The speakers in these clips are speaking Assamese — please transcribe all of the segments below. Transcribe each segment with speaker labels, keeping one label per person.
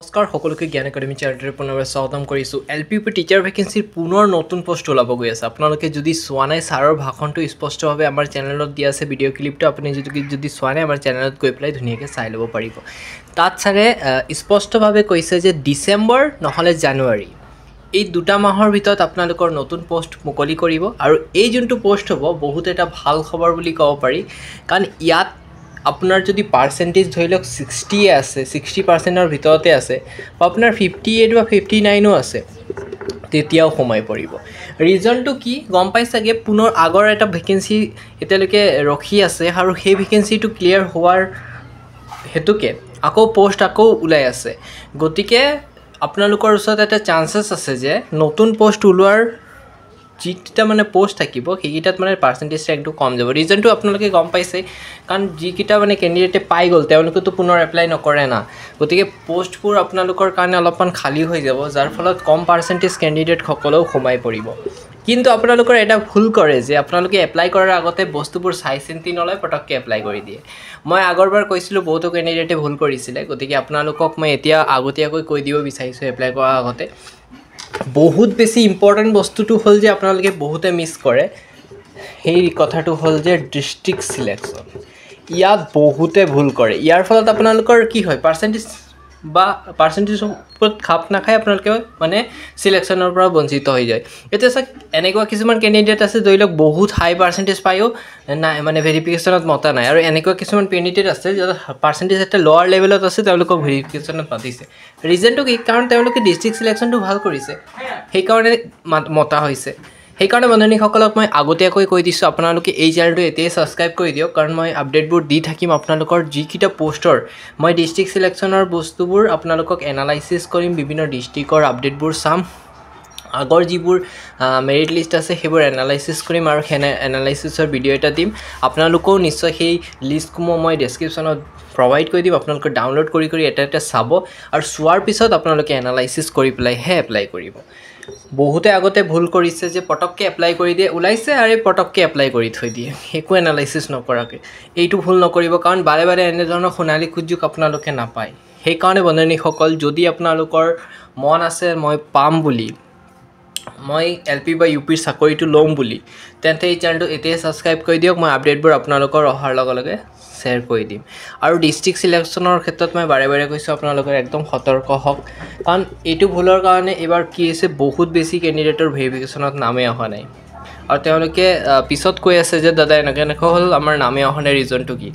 Speaker 1: নমস্কাৰ সকলোকে জ্ঞান একাডেমি চেনেলটোৰ পুনৰবাৰ স্বাগতম কৰিছোঁ। LPUP টিচাৰ ভেকেঞ্চিৰ পুনৰ নতুন পোষ্ট ওলাব গৈ আছে। আপোনালোকে যদি চোৱা নাই ছাৰৰ ভাষণটো স্পষ্টভাৱে আমাৰ চেনেলত দিয়া আছে, ভিডিঅ' ক্লিপটো আপুনি যদি চোৱা নাই আমাৰ চেনেলত গৈ পেলাই ধুনীয়াকৈ চাই ল'ব পাৰিব। তাত ছাৰে স্পষ্টভাৱে কৈছে যে ডিচেম্বৰ নহ'লে জানুৱাৰী এই দুটা মাহৰ ভিতৰত আপোনালোকৰ নতুন পোষ্ট মুকলি কৰিব। আৰু এই যোনটো পোষ্ট হ'ব বহুত এটা ভাল খবৰ বুলি ক'ব পাৰি, কাৰণ ইয়াত আপোনাৰ যদি পাৰ্চেণ্টেজ ধৰি লওক 60 আছে, 60% ভিতৰতে আছে, বা আপোনাৰ 58 বা 59ও আছে, তেতিয়াও সোমাই পৰিব। ৰিজনটো কি গম পাই চাগে, পুনৰ আগৰ এটা ভেকেঞ্চি এতিয়ালৈকে ৰখি আছে আৰু সেই ভেকেঞ্চিটো ক্লিয়াৰ হোৱাৰ হেতুকে আকৌ পোষ্ট আকৌ ওলাই আছে। গতিকে আপোনালোকৰ ওচৰত এটা চান্সেছ আছে যে নতুন পোষ্ট ওলোৱাৰ যিকেইটা মানে পোষ্ট থাকিব সেইকেইটাত মানে পাৰ্চেণ্টেজ ৰেংকটো কম যাব। ৰিজনটো আপোনালোকে গম পাইছে, কাৰণ যিকেইটা মানে কেণ্ডিডেটে পাই গ'ল তেওঁলোকেতো পুনৰ এপ্লাই নকৰে না। গতিকে পোষ্টবোৰ আপোনালোকৰ কাৰণে অলপমান খালী হৈ যাব, যাৰ ফলত কম পাৰ্চেণ্টেজ কেণ্ডিডেটসকলেও সোমাই পৰিব। কিন্তু আপোনালোকৰ এটা ভুল কৰে যে আপোনালোকে এপ্লাই কৰাৰ আগতে বস্তুবোৰ চাই চিন্তি নলয়, পটককৈ এপ্লাই কৰি দিয়ে। মই আগৰবাৰ কৈছিলোঁ বহুতো কেণ্ডিডেটে ভুল কৰিছিলে, গতিকে আপোনালোকক মই এতিয়া আগতীয়াকৈ কৈ দিব বিচাৰিছোঁ এপ্লাই কৰাৰ আগতে। বহুত বেছি ইম্পৰ্টেণ্ট বস্তুটো হ'ল যে আপোনালোকে বহুতে মিছ কৰে, সেই কথাটো হ'ল যে ডিষ্ট্ৰিক্ট চিলেকশ্যন। ইয়াত বহুতে ভুল কৰে। ইয়াৰ ফলত আপোনালোকৰ কি হয়, পাৰ্চেণ্টেজৰ ওপৰত খাপ নাখায়, আপোনালোকে মানে চিলেকশ্যনৰ পৰা বঞ্চিত হৈ যায়। এতিয়া চাওক, এনেকুৱা কিছুমান কেণ্ডিডেট আছে ধৰি লওক বহুত হাই পাৰ্চেণ্টেজ পায়ো নাই, মানে ভেৰিফিকেশ্যনত মতা নাই। আৰু এনেকুৱা কিছুমান কেণ্ডিডেট আছে য'ত পাৰ্চেণ্টেজ এটা লোৱাৰ লেভেলত আছে, তেওঁলোকক ভেৰিফিকেশ্যনত মাতিছে। ৰিজনটো কি, কাৰণ তেওঁলোকে ডিষ্ট্ৰিক্ট চিলেকশ্যনটো ভাল কৰিছে, সেইকাৰণে মতা হৈছে। সেইকাৰণে বন্ধুসকলক মই আগতীয়াকৈ কৈ দিছোঁ, আপোনালোকে এই চেনেলটো এতিয়াই ছাবস্ক্ৰাইব কৰি দিয়ক, কাৰণ মই আপডেটবোৰ দি থাকিম। আপোনালোকৰ যিকেইটা পোষ্টৰ মই ডিষ্ট্ৰিক্ট চিলেকশ্যনৰ বস্তুবোৰ আপোনালোকক এনালাইচিছ কৰিম, বিভিন্ন ডিষ্ট্ৰিক্টৰ আপডেটবোৰ চাম, আগৰ যিবোৰ মেৰিট লিষ্ট আছে সেইবোৰ এনালাইচিছ কৰিম, আৰু সেনে এনালাইচিছৰ ভিডিঅ' এটা দিম। আপোনালোকেও নিশ্চয় সেই লিষ্টসমূহ মই ডেছক্ৰিপশ্যনত প্ৰভাইড কৰি দিম। আপোনালোকে ডাউনলোড কৰি এটা চাব, আৰু চোৱাৰ পিছত আপোনালোকে এনালাইচিছ কৰি পেলাইহে এপ্লাই কৰিব। বহুতে আগতে ভুল কৰিছে যে পটককৈ এপ্লাই কৰি দিয়ে, ওলাইছে আৰু পটককৈ এপ্লাই কৰি থৈ দিয়ে একো এনালাইচিছ নকৰাকৈ। এইটো ভুল নকৰিব, কাৰণ বাৰে বাৰে এনেধৰণৰ সোণালী সুযোগ আপোনালোকে নাপায়। সেইকাৰণে বন্ধুসকল, যদি আপোনালোকৰ মন আছে মই পাম বুলি, মই LP বা UPৰ চাকৰিটো ল'ম বুলি, তেন্তে এই চেনেলটো এতিয়াই ছাবস্ক্ৰাইব কৰি দিয়ক। মই আপডেটবোৰ আপোনালোকৰ অহাৰ লগে লগে শ্বেয়াৰ কৰি দিম। আৰু ডিষ্ট্ৰিক্ট চিলেকশ্যনৰ ক্ষেত্ৰত মই বাৰে বাৰে কৈছোঁ, আপোনালোকৰ একদম সতৰ্ক হওক, কাৰণ এইটো ভুলৰ কাৰণে এইবাৰ কি হৈছে, বহুত বেছি কেণ্ডিডেটৰ ভেৰিফিকেশ্যনত নামেই অহা নাই, আৰু তেওঁলোকে পিছত কৈ আছে যে দাদা এনেকৈ হ'ল, আমাৰ নামেই অহা নাই, ৰিজনটো কি।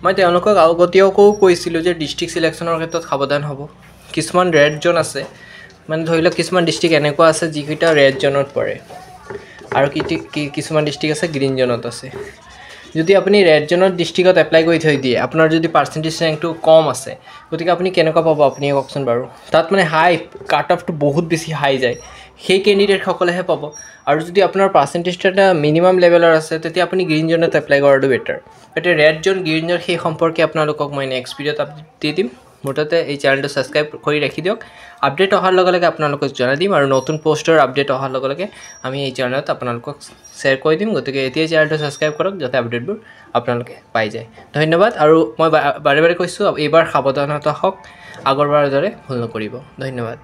Speaker 1: মই তেওঁলোকক আগতীয়াকৈও কৈছিলোঁ যে ডিষ্ট্ৰিক্ট চিলেকশ্যনৰ ক্ষেত্ৰত সাৱধান হ'ব। কিছুমান ৰেড জ'ন আছে, মানে ধৰি লওক কিছুমান ডিষ্ট্ৰিক্ট এনেকুৱা আছে যিকেইটা ৰেড জ'নত পৰে, আৰু কিছুমান ডিষ্ট্ৰিক্ট আছে গ্ৰীণ জ'নত আছে। যদি আপুনি ৰেড জ'নত ডিষ্ট্ৰিক্টত এপ্লাই কৰি থৈ দিয়ে, আপোনাৰ যদি পাৰ্চেণ্টেজ ৰেংকটো কম আছে, গতিকে আপুনি কেনেকুৱা পাব আপুনি কওকচোন বাৰু। তাত মানে হাই কাট অফটো বহুত বেছি হাই যায়, সেই কেণ্ডিডেটসকলেহে পাব। আৰু যদি আপোনাৰ পাৰ্চেণ্টেজটো এটা মিনিমাম লেভেলৰ আছে, তেতিয়া আপুনি গ্ৰীণ জ'নত এপ্লাই কৰাটো বেটাৰ। এতিয়া ৰেড জ'ন গ্ৰীণ জ'ন সেই সম্পৰ্কে আপোনালোকক মই নেক্সট ভিডিঅ'ত আপডেট দি দিম। মুঠতে এই চেনেলটো ছাবস্ক্ৰাইব কৰি ৰাখি দিয়ক, আপডেট অহাৰ লগে লগে আপোনালোকক জনাই দিম, আৰু নতুন পোষ্টৰ আপডেট অহাৰ লগে লগে আমি এই চেনেলত আপোনালোকক শ্বেয়াৰ কৰি দিম। গতিকে এতিয়াই চেনেলটো ছাবস্ক্ৰাইব কৰক, যাতে আপডেটবোৰ আপোনালোকে পাই যায়। ধন্যবাদ। আৰু মই বাৰে বাৰে কৈছোঁ, এইবাৰ সাৱধানতা হওক, আগৰবাৰৰ দৰে ভুল নকৰিব। ধন্যবাদ।